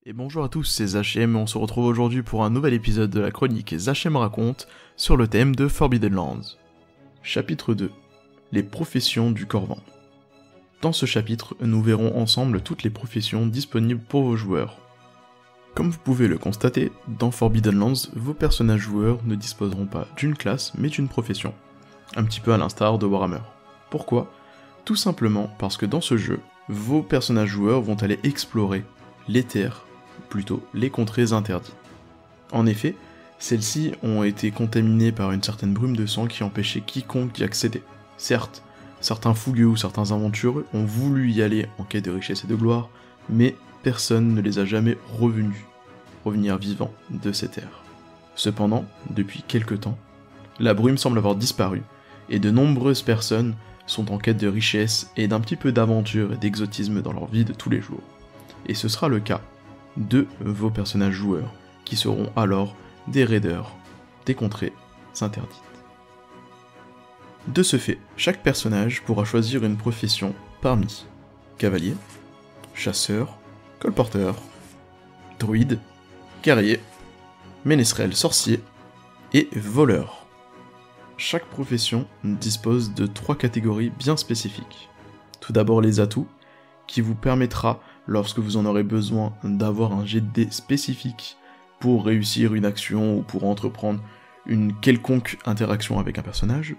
Et bonjour à tous, c'est Zachem et on se retrouve aujourd'hui pour un nouvel épisode de la chronique Zachem raconte sur le thème de Forbidden Lands. Chapitre 2. Les professions du Corvan. Dans ce chapitre, nous verrons ensemble toutes les professions disponibles pour vos joueurs. Comme vous pouvez le constater, dans Forbidden Lands, vos personnages joueurs ne disposeront pas d'une classe mais d'une profession. Un petit peu à l'instar de Warhammer. Pourquoi ? Tout simplement parce que dans ce jeu, vos personnages joueurs vont aller explorer les terres, plutôt les contrées interdites. En effet, celles-ci ont été contaminées par une certaine brume de sang qui empêchait quiconque d'y accéder. Certes, certains fougueux ou certains aventureux ont voulu y aller en quête de richesse et de gloire, mais personne ne les a jamais revenir vivants de ces terres. Cependant, depuis quelque temps, la brume semble avoir disparu, et de nombreuses personnes sont en quête de richesse et d'un petit peu d'aventure et d'exotisme dans leur vie de tous les jours. Et ce sera le cas de vos personnages joueurs, qui seront alors des raiders, des contrées interdites. De ce fait, chaque personnage pourra choisir une profession parmi cavalier, chasseur, colporteur, druide, guerrier, ménestrel sorcier et voleur. Chaque profession dispose de 3 catégories bien spécifiques. Tout d'abord les atouts, qui vous permettra, lorsque vous en aurez besoin, d'avoir un jet de dés spécifique pour réussir une action ou pour entreprendre une quelconque interaction avec un personnage.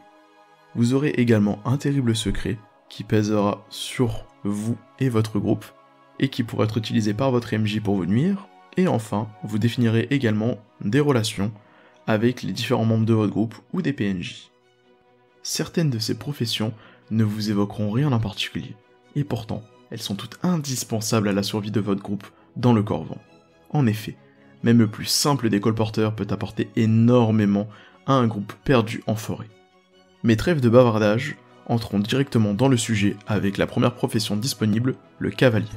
Vous aurez également un terrible secret qui pèsera sur vous et votre groupe, et qui pourra être utilisé par votre MJ pour vous nuire. Et enfin, vous définirez également des relations avec les différents membres de votre groupe ou des PNJ. Certaines de ces professions ne vous évoqueront rien en particulier, et pourtant, elles sont toutes indispensables à la survie de votre groupe dans le Corvan. En effet, même le plus simple des colporteurs peut apporter énormément à un groupe perdu en forêt. Mais trêve de bavardage, entrons directement dans le sujet avec la première profession disponible, le cavalier.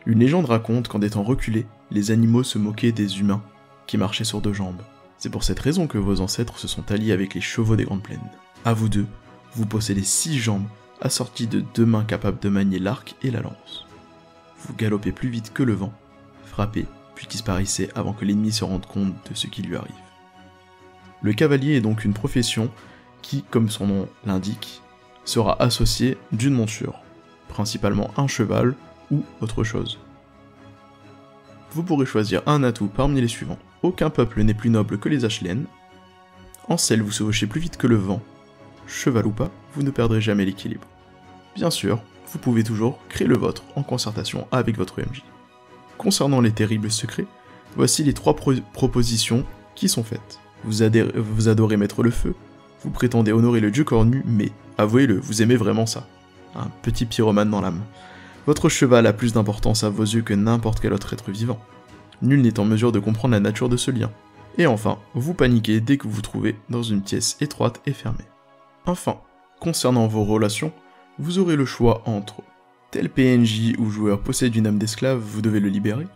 Une légende raconte qu'en des temps reculés, les animaux se moquaient des humains qui marchaient sur 2 jambes. C'est pour cette raison que vos ancêtres se sont alliés avec les chevaux des grandes plaines. À vous deux, vous possédez 6 jambes, assorties de 2 mains capables de manier l'arc et la lance. Vous galopez plus vite que le vent, frappez, puis disparaissez avant que l'ennemi se rende compte de ce qui lui arrive. Le cavalier est donc une profession qui, comme son nom l'indique, sera associée d'une monture, principalement un cheval ou autre chose. Vous pourrez choisir un atout parmi les suivants. Aucun peuple n'est plus noble que les Ashlen. En selle, vous chevauchez plus vite que le vent. Cheval ou pas, vous ne perdrez jamais l'équilibre. Bien sûr, vous pouvez toujours créer le vôtre en concertation avec votre MJ. Concernant les terribles secrets, voici les 3 propositions qui sont faites. Vous adorez mettre le feu, vous prétendez honorer le dieu cornu, mais, avouez-le, vous aimez vraiment ça. Un petit pyromane dans l'âme. Votre cheval a plus d'importance à vos yeux que n'importe quel autre être vivant. Nul n'est en mesure de comprendre la nature de ce lien. Et enfin, vous paniquez dès que vous vous trouvez dans une pièce étroite et fermée. Enfin, concernant vos relations, vous aurez le choix entre tel PNJ ou joueur possède une âme d'esclave, vous devez le libérer.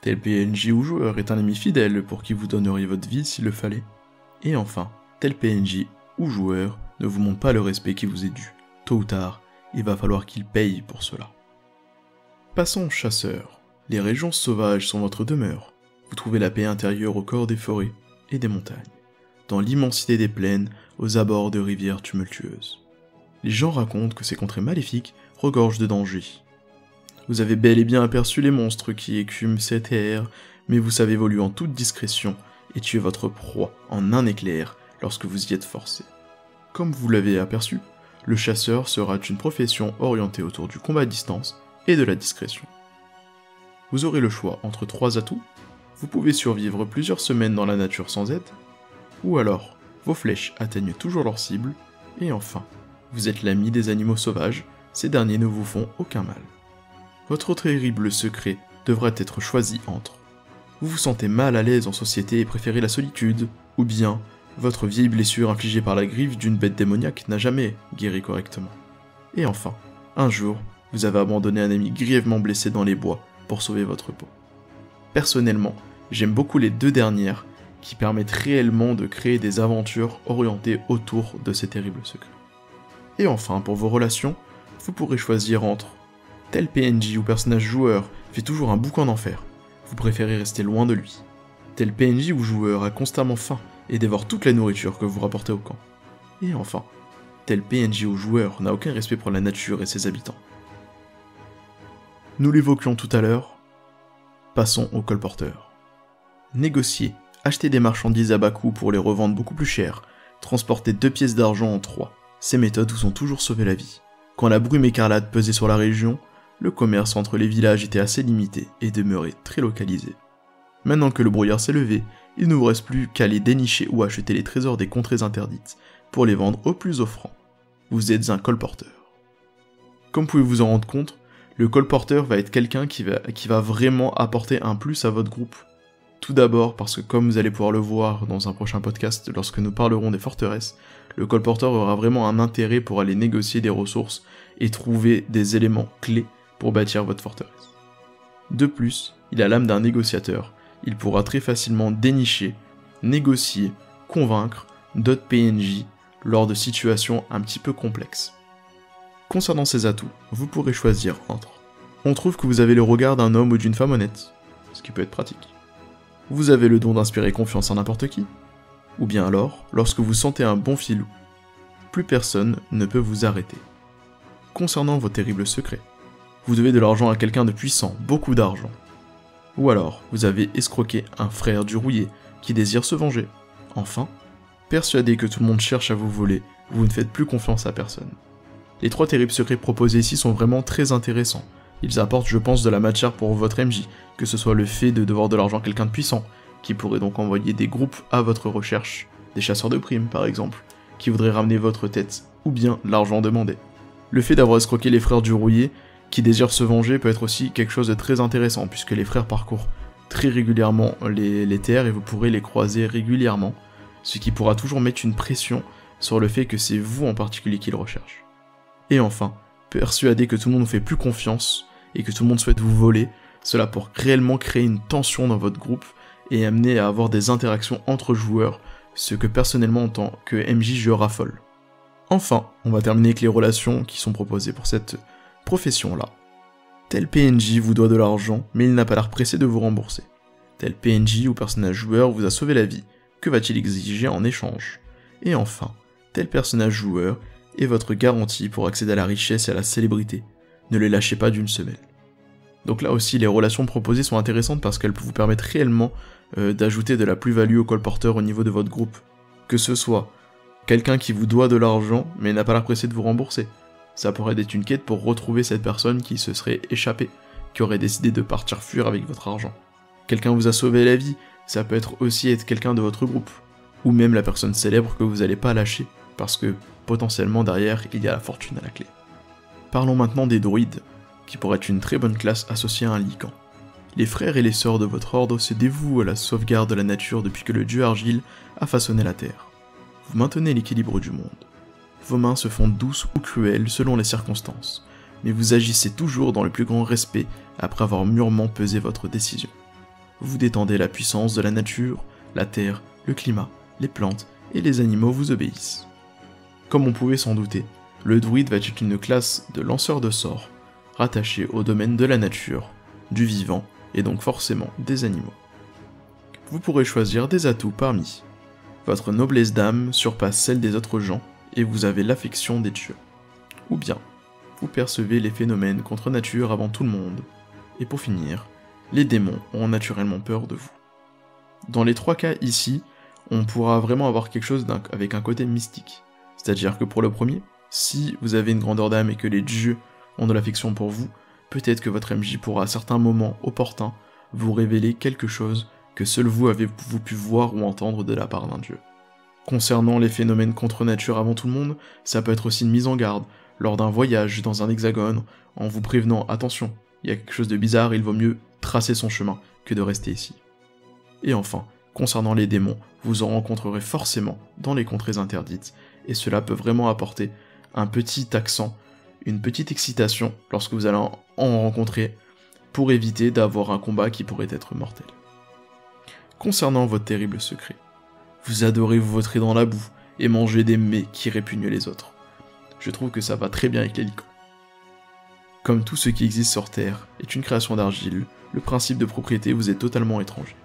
Tel PNJ ou joueur est un ami fidèle pour qui vous donneriez votre vie s'il le fallait. Et enfin, tel PNJ ou joueur ne vous montre pas le respect qui vous est dû. Tôt ou tard, il va falloir qu'il paye pour cela. Passons aux chasseurs. Les régions sauvages sont votre demeure. Vous trouvez la paix intérieure au cœur des forêts et des montagnes, dans l'immensité des plaines, aux abords de rivières tumultueuses. Les gens racontent que ces contrées maléfiques regorgent de dangers. Vous avez bel et bien aperçu les monstres qui écument ces terres, mais vous savez évoluer en toute discrétion et tuer votre proie en un éclair lorsque vous y êtes forcé. Comme vous l'avez aperçu, le chasseur sera une profession orientée autour du combat à distance et de la discrétion. Vous aurez le choix entre 3 atouts. Vous pouvez survivre plusieurs semaines dans la nature sans aide, ou alors vos flèches atteignent toujours leur cible, et enfin, vous êtes l'ami des animaux sauvages, ces derniers ne vous font aucun mal. Votre terrible secret devra être choisi entre vous vous sentez mal à l'aise en société et préférez la solitude, ou bien votre vieille blessure infligée par la griffe d'une bête démoniaque n'a jamais guéri correctement. Et enfin, un jour, vous avez abandonné un ami grièvement blessé dans les bois pour sauver votre peau. Personnellement, j'aime beaucoup les 2 dernières qui permettent réellement de créer des aventures orientées autour de ces terribles secrets. Et enfin, pour vos relations, vous pourrez choisir entre tel PNJ ou personnage joueur fait toujours un boucan d'enfer, vous préférez rester loin de lui. Tel PNJ ou joueur a constamment faim et dévore toute la nourriture que vous rapportez au camp. Et enfin, tel PNJ ou joueur n'a aucun respect pour la nature et ses habitants. Nous l'évoquions tout à l'heure, passons au colporteur. Négocier, acheter des marchandises à bas coût pour les revendre beaucoup plus cher, transporter 2 pièces d'argent en 3, ces méthodes vous ont toujours sauvé la vie. Quand la brume écarlate pesait sur la région, le commerce entre les villages était assez limité et demeurait très localisé. Maintenant que le brouillard s'est levé, il ne vous reste plus qu'à aller dénicher ou acheter les trésors des contrées interdites pour les vendre au plus offrant. Vous êtes un colporteur. Comme vous pouvez vous en rendre compte, le colporteur va être quelqu'un qui va vraiment apporter un plus à votre groupe. Tout d'abord parce que comme vous allez pouvoir le voir dans un prochain podcast lorsque nous parlerons des forteresses, le colporteur aura vraiment un intérêt pour aller négocier des ressources et trouver des éléments clés pour bâtir votre forteresse. De plus, il a l'âme d'un négociateur, il pourra très facilement dénicher, négocier, convaincre d'autres PNJ lors de situations un petit peu complexes. Concernant ses atouts, vous pourrez choisir entre: on trouve que vous avez le regard d'un homme ou d'une femme honnête, ce qui peut être pratique. Vous avez le don d'inspirer confiance en n'importe qui. Ou bien alors, lorsque vous sentez un bon filou, plus personne ne peut vous arrêter. Concernant vos terribles secrets, vous devez de l'argent à quelqu'un de puissant, beaucoup d'argent. Ou alors, vous avez escroqué un frère du rouillé qui désire se venger. Enfin, persuadé que tout le monde cherche à vous voler, vous ne faites plus confiance à personne. Les 3 terribles secrets proposés ici sont vraiment très intéressants. Ils apportent, je pense, de la matière pour votre MJ, que ce soit le fait de devoir de l'argent à quelqu'un de puissant, qui pourrait donc envoyer des groupes à votre recherche, des chasseurs de primes par exemple, qui voudraient ramener votre tête, ou bien l'argent demandé. Le fait d'avoir escroqué les frères du rouillé, qui désirent se venger, peut être aussi quelque chose de très intéressant, puisque les frères parcourent très régulièrement les terres et vous pourrez les croiser régulièrement, ce qui pourra toujours mettre une pression sur le fait que c'est vous en particulier qu'ils recherchent. Et enfin, persuadé que tout le monde vous fait plus confiance, et que tout le monde souhaite vous voler, cela pour réellement créer une tension dans votre groupe et amener à avoir des interactions entre joueurs, ce que personnellement en tant que MJ je raffole. Enfin, on va terminer avec les relations qui sont proposées pour cette profession-là. Tel PNJ vous doit de l'argent, mais il n'a pas l'air pressé de vous rembourser. Tel PNJ ou personnage joueur vous a sauvé la vie, que va-t-il exiger en échange? Et enfin, tel personnage joueur est votre garantie pour accéder à la richesse et à la célébrité. Ne les lâchez pas d'une semelle. Donc là aussi, les relations proposées sont intéressantes parce qu'elles vous permettent réellement d'ajouter de la plus-value au colporteur au niveau de votre groupe. Que ce soit quelqu'un qui vous doit de l'argent mais n'a pas l'air pressé de vous rembourser. Ça pourrait être une quête pour retrouver cette personne qui se serait échappée, qui aurait décidé de partir fuir avec votre argent. Quelqu'un vous a sauvé la vie, ça peut aussi être quelqu'un de votre groupe. Ou même la personne célèbre que vous n'allez pas lâcher, parce que potentiellement derrière il y a la fortune à la clé. Parlons maintenant des druides, qui pourraient être une très bonne classe associée à un lycan. Les frères et les sœurs de votre ordre se dévouent à la sauvegarde de la nature depuis que le dieu Argile a façonné la terre. Vous maintenez l'équilibre du monde. Vos mains se font douces ou cruelles selon les circonstances, mais vous agissez toujours dans le plus grand respect après avoir mûrement pesé votre décision. Vous détendez la puissance de la nature, la terre, le climat, les plantes et les animaux vous obéissent. Comme on pouvait s'en douter, le druide va être une classe de lanceur de sorts, rattachée au domaine de la nature, du vivant et donc forcément des animaux. Vous pourrez choisir des atouts parmi. Votre noblesse d'âme surpasse celle des autres gens et vous avez l'affection des dieux. Ou bien, vous percevez les phénomènes contre nature avant tout le monde. Et pour finir, les démons ont naturellement peur de vous. Dans les 3 cas ici, on pourra vraiment avoir quelque chose avec un côté mystique. C'est-à-dire que pour le premier, si vous avez une grandeur d'âme et que les dieux ont de l'affection pour vous, peut-être que votre MJ pourra à certains moments opportuns vous révéler quelque chose que seul vous avez pu voir ou entendre de la part d'un dieu. Concernant les phénomènes contre nature avant tout le monde, ça peut être aussi une mise en garde, lors d'un voyage dans un hexagone, en vous prévenant, attention, il y a quelque chose de bizarre, il vaut mieux tracer son chemin que de rester ici. Et enfin, concernant les démons, vous en rencontrerez forcément dans les contrées interdites, et cela peut vraiment apporter un petit accent, une petite excitation lorsque vous allez en rencontrer, pour éviter d'avoir un combat qui pourrait être mortel. Concernant votre terrible secret, vous adorez vous vautrer dans la boue et manger des mets qui répugnent les autres. Je trouve que ça va très bien avec les licans. Comme tout ce qui existe sur Terre est une création d'argile, le principe de propriété vous est totalement étranger.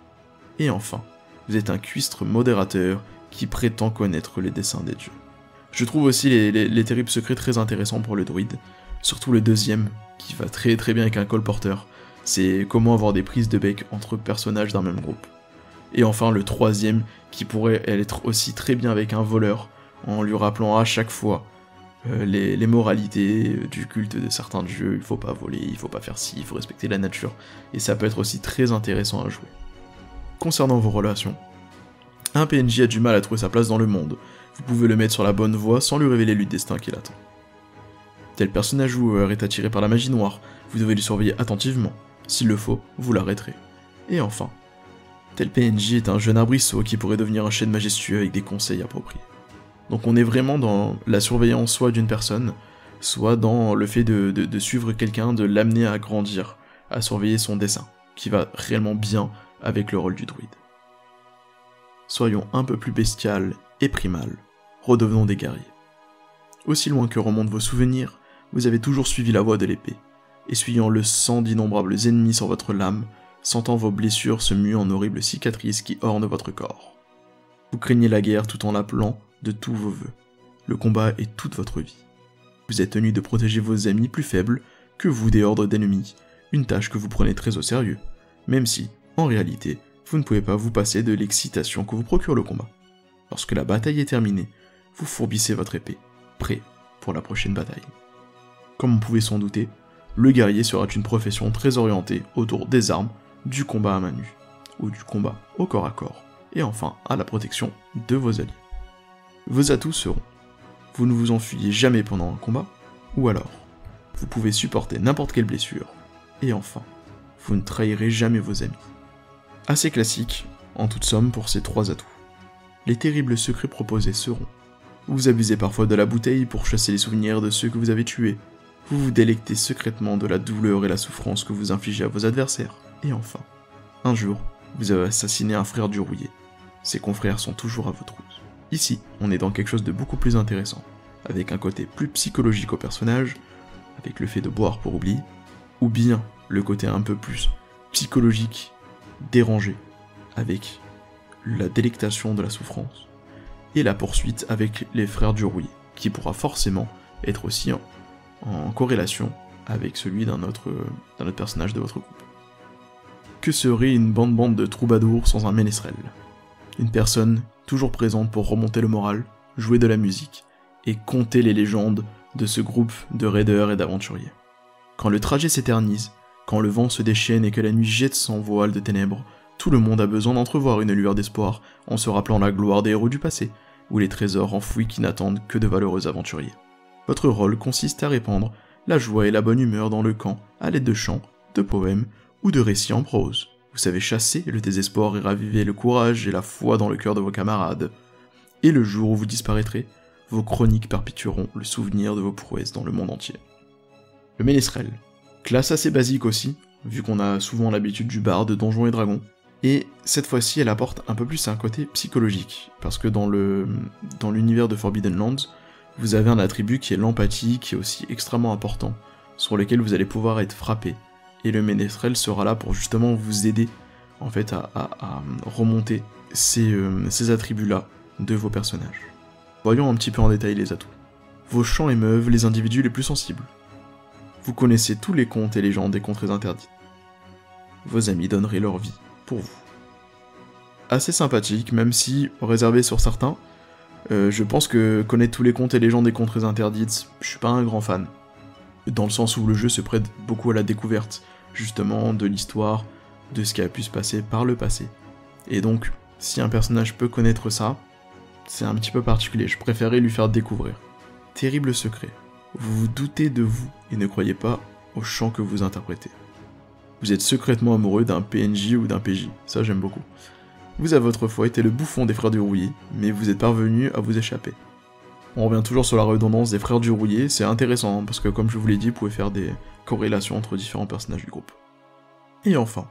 Et enfin, vous êtes un cuistre modérateur qui prétend connaître les desseins des dieux. Je trouve aussi les terribles secrets très intéressants pour le druide, surtout le deuxième, qui va très bien avec un colporteur, c'est comment avoir des prises de bec entre personnages d'un même groupe. Et enfin le troisième, qui pourrait être aussi très bien avec un voleur, en lui rappelant à chaque fois les moralités du culte de certains dieux, il faut pas voler, il faut pas faire ci, il faut respecter la nature, et ça peut être aussi très intéressant à jouer. Concernant vos relations, un PNJ a du mal à trouver sa place dans le monde, vous pouvez le mettre sur la bonne voie sans lui révéler le destin qu'il attend. Tel personnage joueur est attiré par la magie noire, vous devez lui surveiller attentivement, s'il le faut, vous l'arrêterez. Et enfin, tel PNJ est un jeune arbrisseau qui pourrait devenir un chêne majestueux avec des conseils appropriés. Donc on est vraiment dans la surveillance soit d'une personne, soit dans le fait de suivre quelqu'un, de l'amener à grandir, à surveiller son dessin, qui va réellement bien avec le rôle du druide. Soyons un peu plus bestial et primal, redevenons des guerriers. Aussi loin que remontent vos souvenirs, vous avez toujours suivi la voie de l'épée, essuyant le sang d'innombrables ennemis sur votre lame, sentant vos blessures se muer en horribles cicatrices qui ornent votre corps. Vous craignez la guerre tout en l'appelant de tous vos vœux. Le combat est toute votre vie. Vous êtes tenu de protéger vos amis plus faibles que vous des hordes d'ennemis, une tâche que vous prenez très au sérieux, même si, en réalité, vous ne pouvez pas vous passer de l'excitation que vous procure le combat. Lorsque la bataille est terminée, vous fourbissez votre épée, prêt pour la prochaine bataille. Comme on pouvait s'en douter, le guerrier sera une profession très orientée autour des armes, du combat à main nue, ou du combat au corps à corps, et enfin à la protection de vos alliés. Vos atouts seront: vous ne vous enfuyez jamais pendant un combat, ou alors, vous pouvez supporter n'importe quelle blessure, et enfin, vous ne trahirez jamais vos amis. Assez classique, en toute somme, pour ces trois atouts. Les terribles secrets proposés seront: vous abusez parfois de la bouteille pour chasser les souvenirs de ceux que vous avez tués, vous vous délectez secrètement de la douleur et la souffrance que vous infligez à vos adversaires, et enfin, un jour, vous avez assassiné un frère du rouillé. Ses confrères sont toujours à vos trousses. Ici, on est dans quelque chose de beaucoup plus intéressant, avec un côté plus psychologique au personnage, avec le fait de boire pour oublier, ou bien le côté un peu plus psychologique, dérangé, avec la délectation de la souffrance, et la poursuite avec les frères du rouillé, qui pourra forcément être aussi en corrélation avec celui d'un autre personnage de votre groupe. Que serait une bande de troubadours sans un ménestrel? Une personne toujours présente pour remonter le moral, jouer de la musique, et conter les légendes de ce groupe de raideurs et d'aventuriers. Quand le trajet s'éternise, quand le vent se déchaîne et que la nuit jette son voile de ténèbres, tout le monde a besoin d'entrevoir une lueur d'espoir en se rappelant la gloire des héros du passé, ou les trésors enfouis qui n'attendent que de valeureux aventuriers. Votre rôle consiste à répandre la joie et la bonne humeur dans le camp à l'aide de chants, de poèmes ou de récits en prose. Vous savez chasser le désespoir et raviver le courage et la foi dans le cœur de vos camarades. Et le jour où vous disparaîtrez, vos chroniques perpétueront le souvenir de vos prouesses dans le monde entier. Le ménestrel. Classe assez basique aussi, vu qu'on a souvent l'habitude du bar de Donjons et Dragons. Et cette fois-ci, elle apporte un peu plus un côté psychologique, parce que dans l'univers de Forbidden Lands, vous avez un attribut qui est l'empathie, qui est aussi extrêmement important, sur lequel vous allez pouvoir être frappé. Et le ménestrel sera là pour justement vous aider en fait à remonter ces attributs-là de vos personnages. Voyons un petit peu en détail les atouts. Vos chants émeuvent les individus les plus sensibles. Vous connaissez tous les contes et légendes des contrées interdites. Vos amis donneraient leur vie pour vous. Assez sympathique, même si réservé sur certains. Je pense que connaître tous les contes et légendes des contrées interdites, je suis pas un grand fan. Dans le sens où le jeu se prête beaucoup à la découverte, justement, de l'histoire, de ce qui a pu se passer par le passé. Et donc, si un personnage peut connaître ça, c'est un petit peu particulier, je préférais lui faire découvrir. Terrible secret. Vous vous doutez de vous et ne croyez pas au chant que vous interprétez. Vous êtes secrètement amoureux d'un PNJ ou d'un PJ, ça j'aime beaucoup. Vous avez autrefois été le bouffon des frères du rouillé, mais vous êtes parvenu à vous échapper. On revient toujours sur la redondance des frères du rouillé, c'est intéressant, parce que comme je vous l'ai dit, vous pouvez faire des corrélations entre différents personnages du groupe. Et enfin,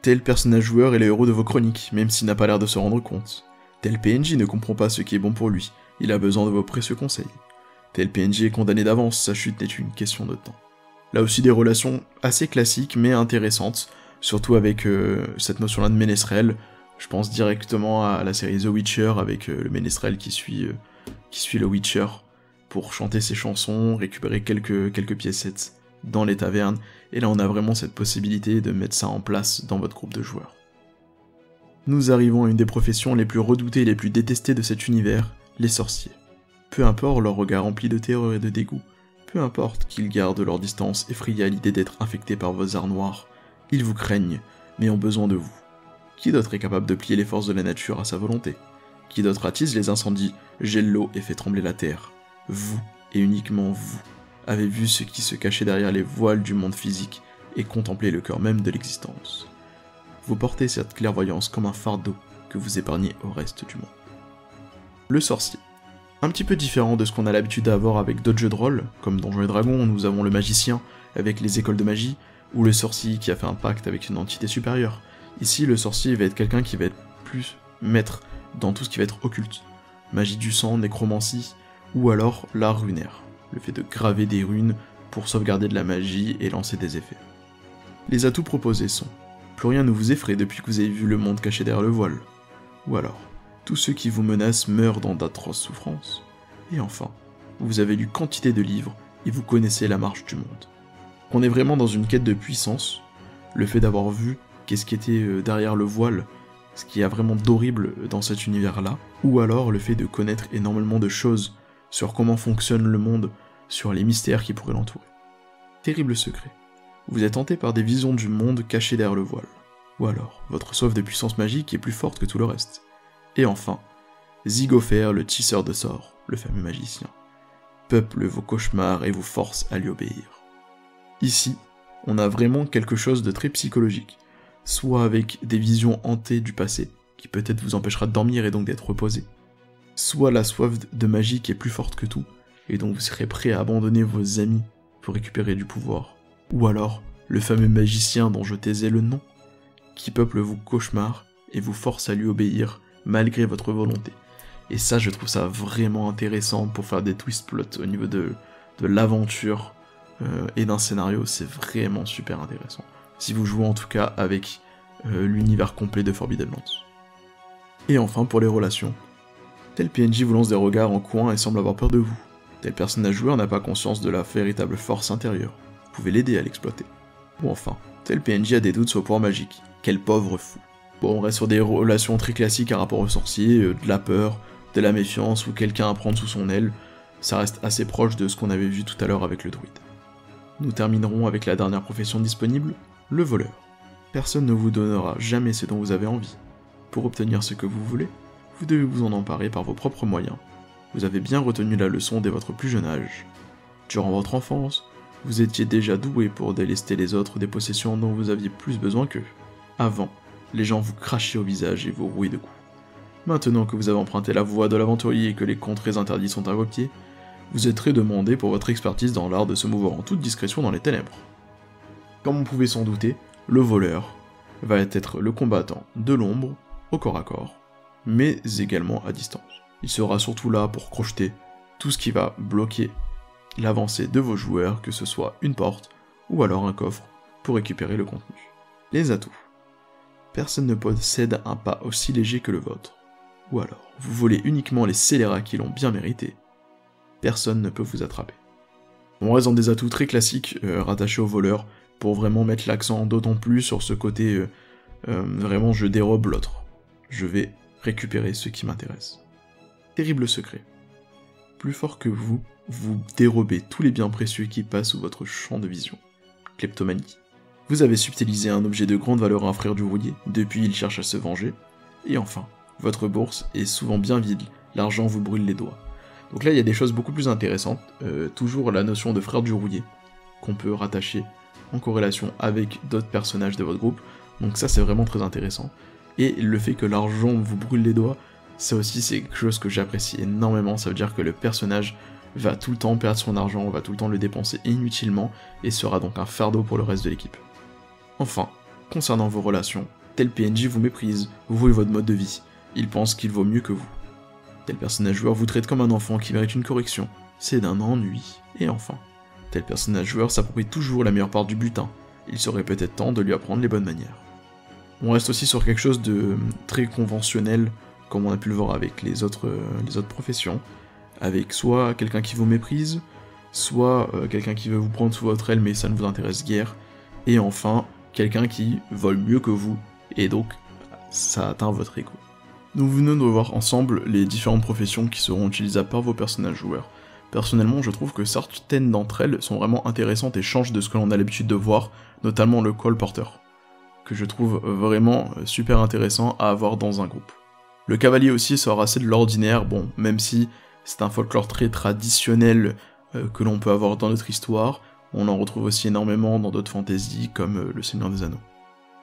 tel personnage joueur est le héros de vos chroniques, même s'il n'a pas l'air de se rendre compte. Tel PNJ ne comprend pas ce qui est bon pour lui, il a besoin de vos précieux conseils. Tel PNJ est condamné d'avance, sa chute n'est qu'une question de temps. Là aussi des relations assez classiques mais intéressantes, surtout avec cette notion-là de ménestrel. Je pense directement à la série The Witcher avec le ménestrel qui suit le Witcher pour chanter ses chansons, récupérer quelques piécettes dans les tavernes, et là on a vraiment cette possibilité de mettre ça en place dans votre groupe de joueurs. Nous arrivons à une des professions les plus redoutées et les plus détestées de cet univers, les sorciers. Peu importe leur regard rempli de terreur et de dégoût, peu importe qu'ils gardent leur distance effrayés à l'idée d'être infectés par vos arts noirs, ils vous craignent, mais ont besoin de vous. Qui d'autre est capable de plier les forces de la nature à sa volonté? Qui d'autre attise les incendies, gèle l'eau et fait trembler la terre? Vous, et uniquement vous, avez vu ce qui se cachait derrière les voiles du monde physique et contemplé le cœur même de l'existence. Vous portez cette clairvoyance comme un fardeau que vous épargnez au reste du monde. Le sorcier. Un petit peu différent de ce qu'on a l'habitude d'avoir avec d'autres jeux de rôle, comme Donjons et Dragons, nous avons le magicien avec les écoles de magie, ou le sorcier qui a fait un pacte avec une entité supérieure. Ici, le sorcier va être quelqu'un qui va être plus maître dans tout ce qui va être occulte. Magie du sang, nécromancie, ou alors l'art runaire, le fait de graver des runes pour sauvegarder de la magie et lancer des effets. Les atouts proposés sont: plus rien ne vous effraie depuis que vous avez vu le monde caché derrière le voile, ou alors tous ceux qui vous menacent meurent dans d'atroces souffrances, et enfin, vous avez lu quantité de livres et vous connaissez la marche du monde. On est vraiment dans une quête de puissance, le fait d'avoir vu qu'est-ce qui était derrière le voile, ce qu'il y a vraiment d'horrible dans cet univers-là, ou alors le fait de connaître énormément de choses sur comment fonctionne le monde, sur les mystères qui pourraient l'entourer. Terrible secret. Vous êtes hanté par des visions du monde cachées derrière le voile. Ou alors, votre soif de puissance magique est plus forte que tout le reste. Et enfin, Zigopher, le tisseur de sorts, le fameux magicien, peuple vos cauchemars et vous force à lui obéir. Ici, on a vraiment quelque chose de très psychologique, soit avec des visions hantées du passé, qui peut-être vous empêchera de dormir et donc d'être reposé, soit la soif de magie qui est plus forte que tout, et donc vous serez prêt à abandonner vos amis pour récupérer du pouvoir, ou alors le fameux magicien dont je taisais le nom, qui peuple vos cauchemars et vous force à lui obéir malgré votre volonté. Et ça, je trouve ça vraiment intéressant pour faire des twist plots au niveau de l'aventure et d'un scénario, c'est vraiment super intéressant. Si vous jouez en tout cas avec l'univers complet de Forbidden Lands. Et enfin, pour les relations, tel PNJ vous lance des regards en coin et semble avoir peur de vous. Tel personnage joueur n'a pas conscience de la véritable force intérieure. Vous pouvez l'aider à l'exploiter. Ou enfin, tel PNJ a des doutes sur le pouvoir magique. Quel pauvre fou. Bon, on reste sur des relations très classiques à rapport aux sorciers, de la peur, de la méfiance ou quelqu'un à prendre sous son aile. Ça reste assez proche de ce qu'on avait vu tout à l'heure avec le druide. Nous terminerons avec la dernière profession disponible, le voleur. Personne ne vous donnera jamais ce dont vous avez envie. Pour obtenir ce que vous voulez, vous devez vous en emparer par vos propres moyens. Vous avez bien retenu la leçon dès votre plus jeune âge. Durant votre enfance, vous étiez déjà doué pour délester les autres des possessions dont vous aviez plus besoin qu'eux. Avant, les gens vous crachaient au visage et vous rouaient de coups. Maintenant que vous avez emprunté la voie de l'aventurier et que les contrées interdites sont à vos pieds, vous êtes très demandé pour votre expertise dans l'art de se mouvoir en toute discrétion dans les ténèbres. Comme on pouvait s'en douter, le voleur va être le combattant de l'ombre au corps à corps, mais également à distance. Il sera surtout là pour crocheter tout ce qui va bloquer l'avancée de vos joueurs, que ce soit une porte ou alors un coffre pour récupérer le contenu. Les atouts. Personne ne possède un pas aussi léger que le vôtre. Ou alors, vous volez uniquement les scélérats qui l'ont bien mérité. Personne ne peut vous attraper. On reste dans des atouts très classiques rattachés aux voleurs, pour vraiment mettre l'accent d'autant plus sur ce côté vraiment je dérobe l'autre. Je vais récupérer ce qui m'intéresse. Terrible secret. Plus fort que vous, vous dérobez tous les biens précieux qui passent sous votre champ de vision. Kleptomanie. Vous avez subtilisé un objet de grande valeur à un frère du rouillé, depuis il cherche à se venger. Et enfin, votre bourse est souvent bien vide, l'argent vous brûle les doigts. Donc là il y a des choses beaucoup plus intéressantes, toujours la notion de frère du rouillé, qu'on peut rattacher en corrélation avec d'autres personnages de votre groupe, donc ça c'est vraiment très intéressant. Et le fait que l'argent vous brûle les doigts, ça aussi c'est quelque chose que j'apprécie énormément, ça veut dire que le personnage va tout le temps perdre son argent, va tout le temps le dépenser inutilement, et sera donc un fardeau pour le reste de l'équipe. Enfin, concernant vos relations, tel PNJ vous méprise, vous et votre mode de vie, il pense qu'il vaut mieux que vous. Tel personnage joueur vous traite comme un enfant qui mérite une correction, c'est d'un ennui. Et enfin, Tel personnage joueur s'approprie toujours la meilleure part du butin, il serait peut-être temps de lui apprendre les bonnes manières. On reste aussi sur quelque chose de très conventionnel, comme on a pu le voir avec les autres professions, avec soit quelqu'un qui vous méprise, soit quelqu'un qui veut vous prendre sous votre aile mais ça ne vous intéresse guère, et enfin, quelqu'un qui vole mieux que vous, et donc ça atteint votre ego. Nous venons de voir ensemble les différentes professions qui seront utilisables par vos personnages joueurs. Personnellement, je trouve que certaines d'entre elles sont vraiment intéressantes et changent de ce que l'on a l'habitude de voir, notamment le colporteur, que je trouve vraiment super intéressant à avoir dans un groupe. Le cavalier aussi sort assez de l'ordinaire, bon, même si c'est un folklore très traditionnel que l'on peut avoir dans notre histoire, on en retrouve aussi énormément dans d'autres fantaisies comme le Seigneur des Anneaux.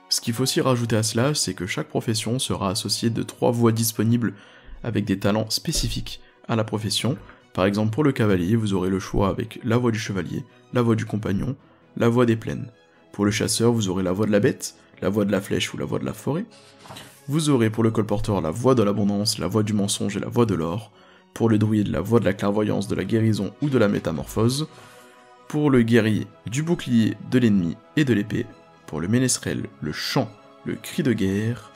Ce qu'il faut aussi rajouter à cela, c'est que chaque profession sera associée de 3 voies disponibles avec des talents spécifiques à la profession. Par exemple, pour le cavalier, vous aurez le choix avec la voix du chevalier, la voix du compagnon, la voix des plaines. Pour le chasseur, vous aurez la voix de la bête, la voix de la flèche ou la voix de la forêt. Vous aurez pour le colporteur la voix de l'abondance, la voix du mensonge et la voix de l'or. Pour le druide, la voix de la clairvoyance, de la guérison ou de la métamorphose. Pour le guerrier, du bouclier, de l'ennemi et de l'épée. Pour le ménestrel, le chant, le cri de guerre,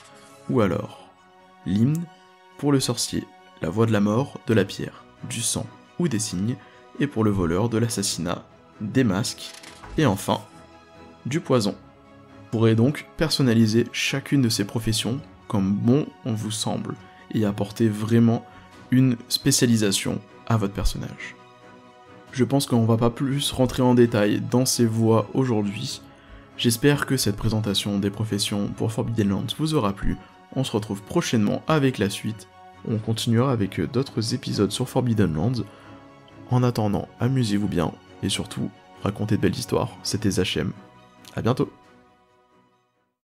ou alors l'hymne. Pour le sorcier, la voix de la mort, de la pierre, du sang ou des signes, et pour le voleur, de l'assassinat, des masques, et enfin, du poison. Vous pourrez donc personnaliser chacune de ces professions comme bon on vous semble, et apporter vraiment une spécialisation à votre personnage. Je pense qu'on va pas plus rentrer en détail dans ces voies aujourd'hui. J'espère que cette présentation des professions pour Forbidden Lands vous aura plu. On se retrouve prochainement avec la suite. On continuera avec d'autres épisodes sur Forbidden Lands. En attendant, amusez-vous bien et surtout, racontez de belles histoires. C'était Zachem. À bientôt.